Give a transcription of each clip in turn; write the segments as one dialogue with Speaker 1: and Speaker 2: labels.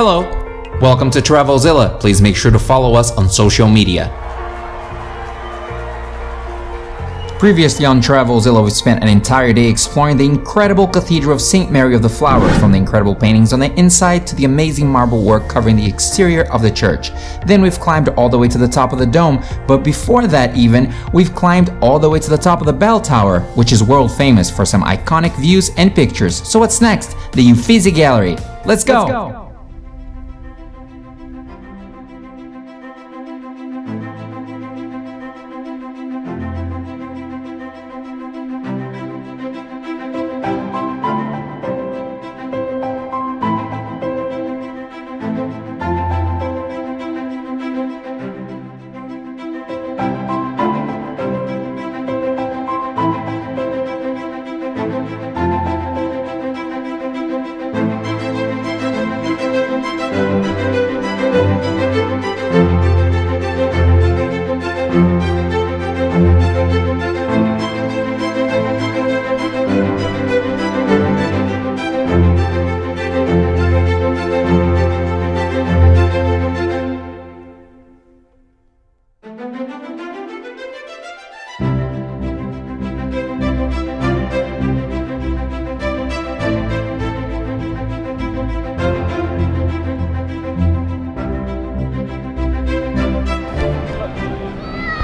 Speaker 1: Hello! Welcome to Travelzilla. Please make sure to follow us on social media. Previously on Travelzilla, we spent an entire day exploring the incredible Cathedral of St. Mary of the Flowers, from the incredible paintings on the inside to the amazing marble work covering the exterior of the church. Then we've climbed all the way to the top of the dome, but before that even, we've climbed all the way to the top of the bell tower, which is world famous for some iconic views and pictures. So what's next? The Uffizi Gallery. Let's go!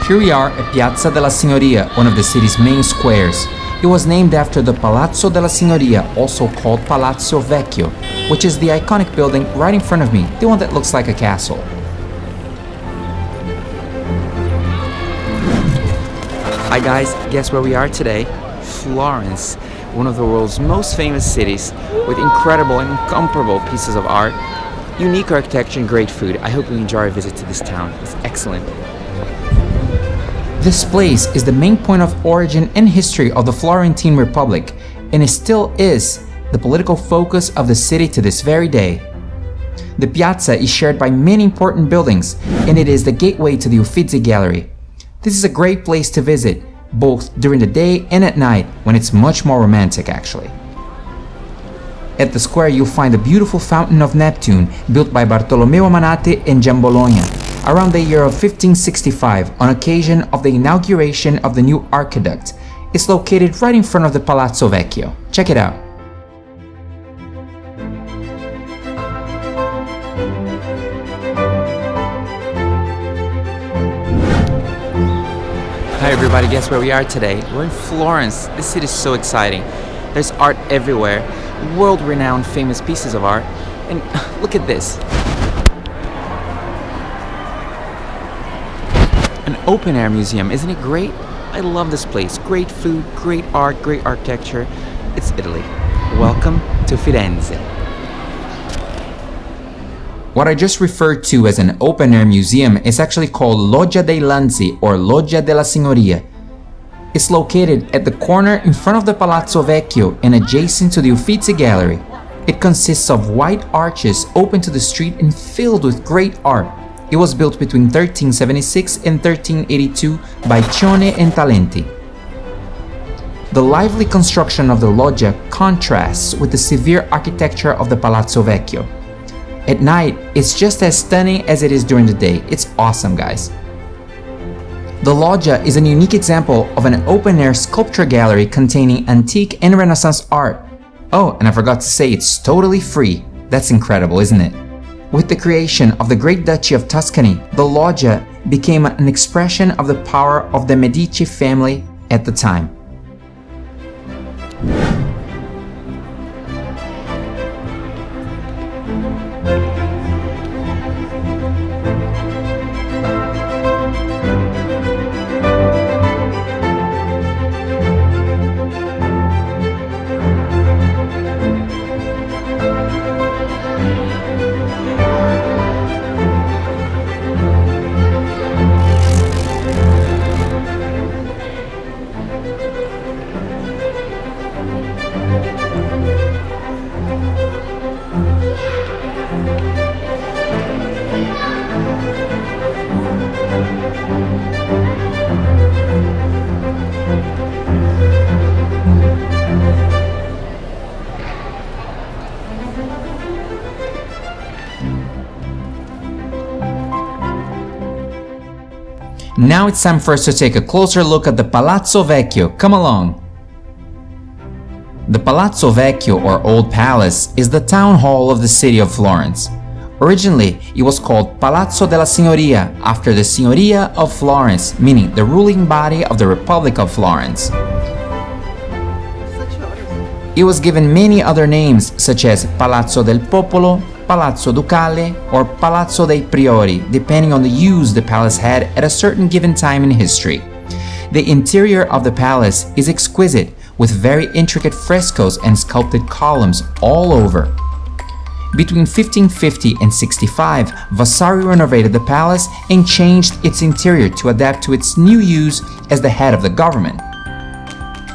Speaker 1: Here we are at Piazza della Signoria, one of the city's main squares. It was named after the Palazzo della Signoria, also called Palazzo Vecchio, which is the iconic building right in front of me, the one that looks like a castle. Hi guys, guess where we are today? Florence, one of the world's most famous cities, with incredible and incomparable pieces of art, unique architecture and great food. I hope you enjoy our visit to this town. It's excellent. This place is the main point of origin and history of the Florentine Republic, and it still is the political focus of the city to this very day. The piazza is shared by many important buildings, and it is the gateway to the Uffizi Gallery. This is a great place to visit, both during the day and at night, when it's much more romantic actually. At the square you'll find the beautiful Fountain of Neptune, built by Bartolomeo Manate and Giambologna around the year of 1565 on occasion of the inauguration of the new aqueduct. It's located right in front of the Palazzo Vecchio. Check it out. Hi everybody, guess where we are today? We're in Florence. This city is so exciting. There's art everywhere, world-renowned famous pieces of art, and look at this. An open-air museum, isn't it great? I love this place. Great food, great art, great architecture. It's Italy. Welcome to Firenze. What I just referred to as an open-air museum is actually called Loggia dei Lanzi or Loggia della Signoria. It's located at the corner in front of the Palazzo Vecchio and adjacent to the Uffizi Gallery. It consists of white arches open to the street and filled with great art. It was built between 1376 and 1382 by Cione and Talenti. The lively construction of the loggia contrasts with the severe architecture of the Palazzo Vecchio. At night, it's just as stunning as it is during the day. It's awesome, guys. The loggia is a unique example of an open-air sculpture gallery containing antique and Renaissance art. Oh, and I forgot to say it's totally free. That's incredible, isn't it? With the creation of the Great Duchy of Tuscany, the loggia became an expression of the power of the Medici family at the time. Now it's time for us to take a closer look at the Palazzo Vecchio. Come along! The Palazzo Vecchio, or Old Palace, is the town hall of the city of Florence. Originally, it was called Palazzo della Signoria, after the Signoria of Florence, meaning the ruling body of the Republic of Florence. It was given many other names, such as Palazzo del Popolo, Palazzo Ducale, or Palazzo dei Priori, depending on the use the palace had at a certain given time in history. The interior of the palace is exquisite, with very intricate frescoes and sculpted columns all over. Between 1550 and 65, Vasari renovated the palace and changed its interior to adapt to its new use as the head of the government.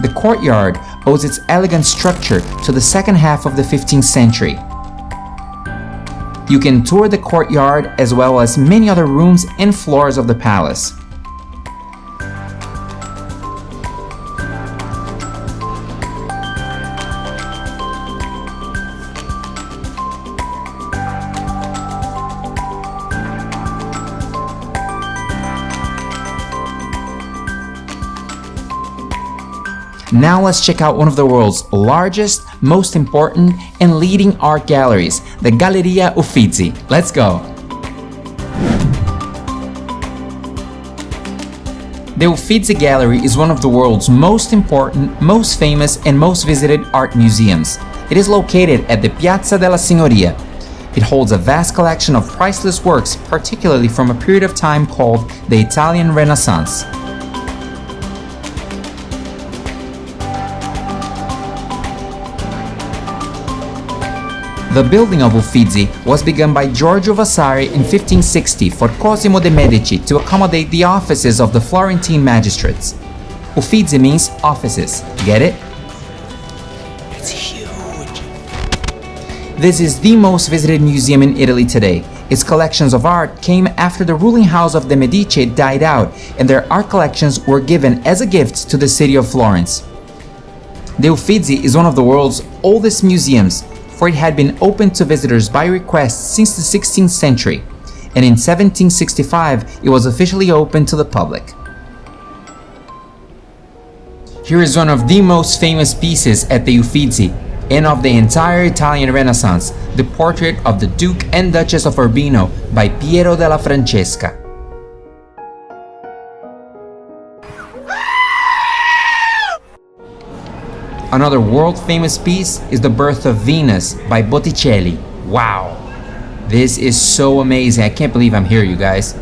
Speaker 1: The courtyard owes its elegant structure to the second half of the 15th century. You can tour the courtyard as well as many other rooms and floors of the palace. Now let's check out one of the world's largest, most important, and leading art galleries, the Galleria Uffizi. Let's go! The Uffizi Gallery is one of the world's most important, most famous, and most visited art museums. It is located at the Piazza della Signoria. It holds a vast collection of priceless works, particularly from a period of time called the Italian Renaissance. The building of Uffizi was begun by Giorgio Vasari in 1560 for Cosimo de' Medici to accommodate the offices of the Florentine magistrates. Uffizi means offices, get it? It's huge! This is the most visited museum in Italy today. Its collections of art came after the ruling house of the Medici died out, and their art collections were given as a gift to the city of Florence. The Uffizi is one of the world's oldest museums, for it had been open to visitors by request since the 16th century, and in 1765 it was officially open to the public. Here is one of the most famous pieces at the Uffizi, and of the entire Italian Renaissance, the portrait of the Duke and Duchess of Urbino by Piero della Francesca. Another world-famous piece is The Birth of Venus by Botticelli. Wow! This is so amazing. I can't believe I'm here, you guys.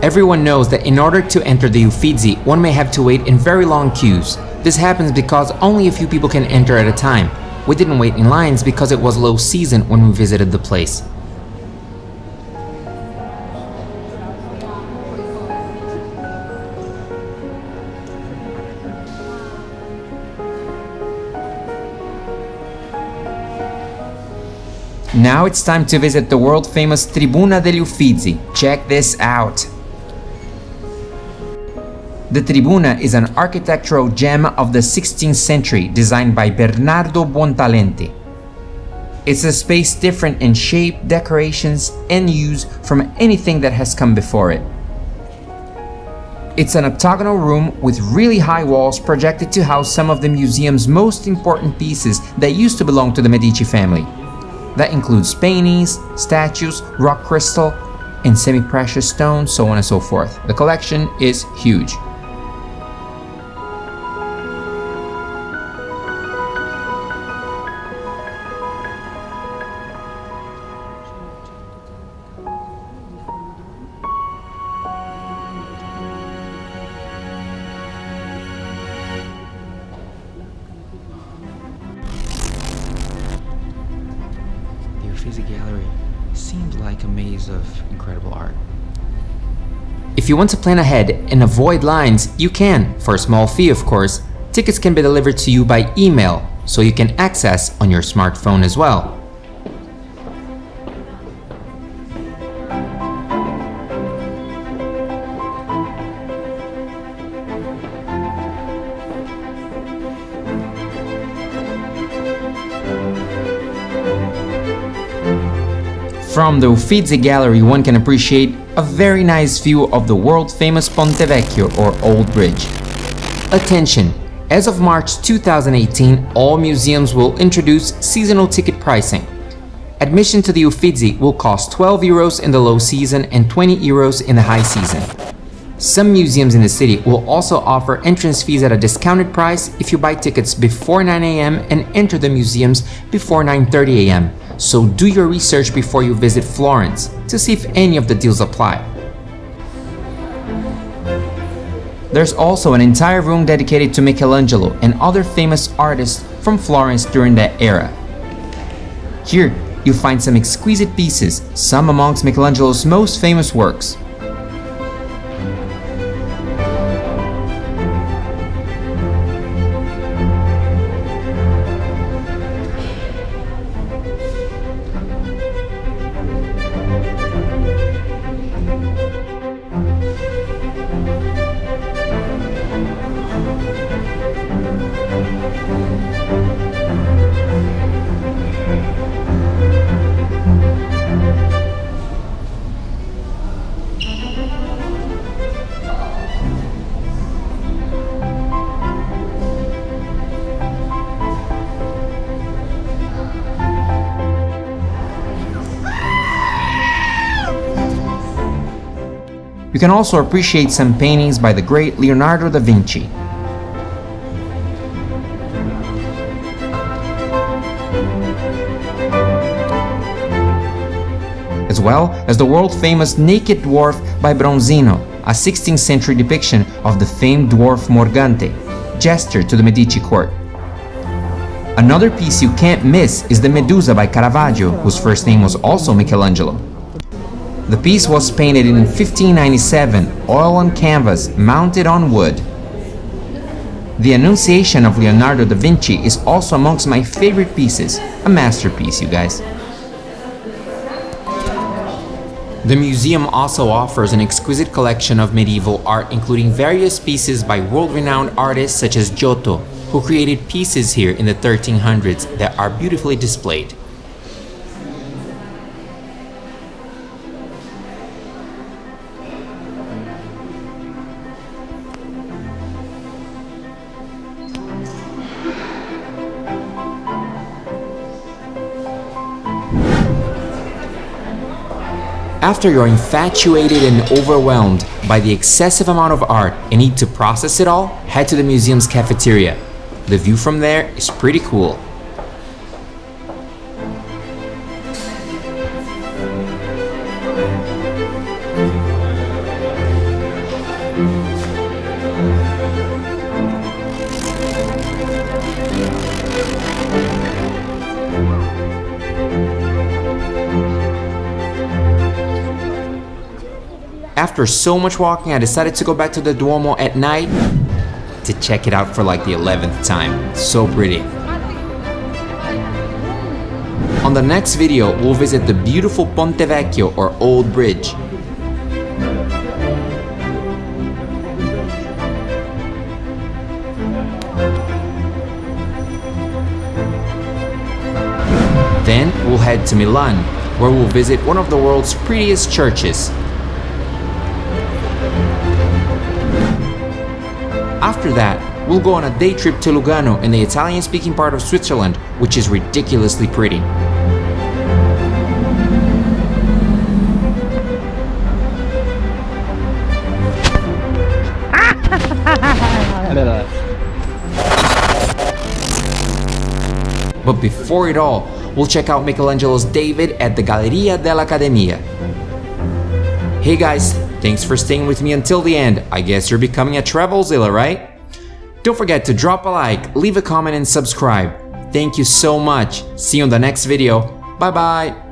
Speaker 1: Everyone knows that in order to enter the Uffizi, one may have to wait in very long queues. This happens because only a few people can enter at a time. We didn't wait in lines because it was low season when we visited the place. Now it's time to visit the world-famous Tribuna degli Uffizi. Check this out! The Tribuna is an architectural gem of the 16th century designed by Bernardo Buontalenti. It's a space different in shape, decorations, and use from anything that has come before it. It's an octagonal room with really high walls projected to house some of the museum's most important pieces that used to belong to the Medici family. That includes paintings, statues, rock crystal, and semi-precious stones, so on and so forth. The collection is huge.
Speaker 2: Uffizi Gallery seems like a maze of incredible art.
Speaker 1: If you want to plan ahead and avoid lines, you can, for a small fee of course. Tickets can be delivered to you by email, so you can access on your smartphone as well. From the Uffizi gallery, one can appreciate a very nice view of the world-famous Ponte Vecchio or Old Bridge. Attention! As of March 2018, all museums will introduce seasonal ticket pricing. Admission to the Uffizi will cost 12 euros in the low season and 20 euros in the high season. Some museums in the city will also offer entrance fees at a discounted price if you buy tickets before 9 a.m. and enter the museums before 9:30 a.m. So do your research before you visit Florence to see if any of the deals apply. There's also an entire room dedicated to Michelangelo and other famous artists from Florence during that era. Here, you'll find some exquisite pieces, some amongst Michelangelo's most famous works. You can also appreciate some paintings by the great Leonardo da Vinci. As well as the world-famous Naked Dwarf by Bronzino, a 16th century depiction of the famed dwarf Morgante, jester to the Medici court. Another piece you can't miss is the Medusa by Caravaggio, whose first name was also Michelangelo. The piece was painted in 1597, oil on canvas, mounted on wood. The Annunciation of Leonardo da Vinci is also amongst my favorite pieces, a masterpiece, you guys. The museum also offers an exquisite collection of medieval art, including various pieces by world-renowned artists such as Giotto, who created pieces here in the 1300s that are beautifully displayed. After you're infatuated and overwhelmed by the excessive amount of art and need to process it all, head to the museum's cafeteria. The view from there is pretty cool. After so much walking, I decided to go back to the Duomo at night to check it out for like the 11th time. So pretty. On the next video, we'll visit the beautiful Ponte Vecchio or Old Bridge. Then we'll head to Milan, where we'll visit one of the world's prettiest churches. After that, we'll go on a day trip to Lugano in the Italian-speaking part of Switzerland, which is ridiculously pretty. But before it all, we'll check out Michelangelo's David at the Galleria dell'Accademia. Hey guys, thanks for staying with me until the end. I guess you're becoming a Travelzilla, right? Don't forget to drop a like, leave a comment and subscribe. Thank you so much. See you on the next video. Bye bye.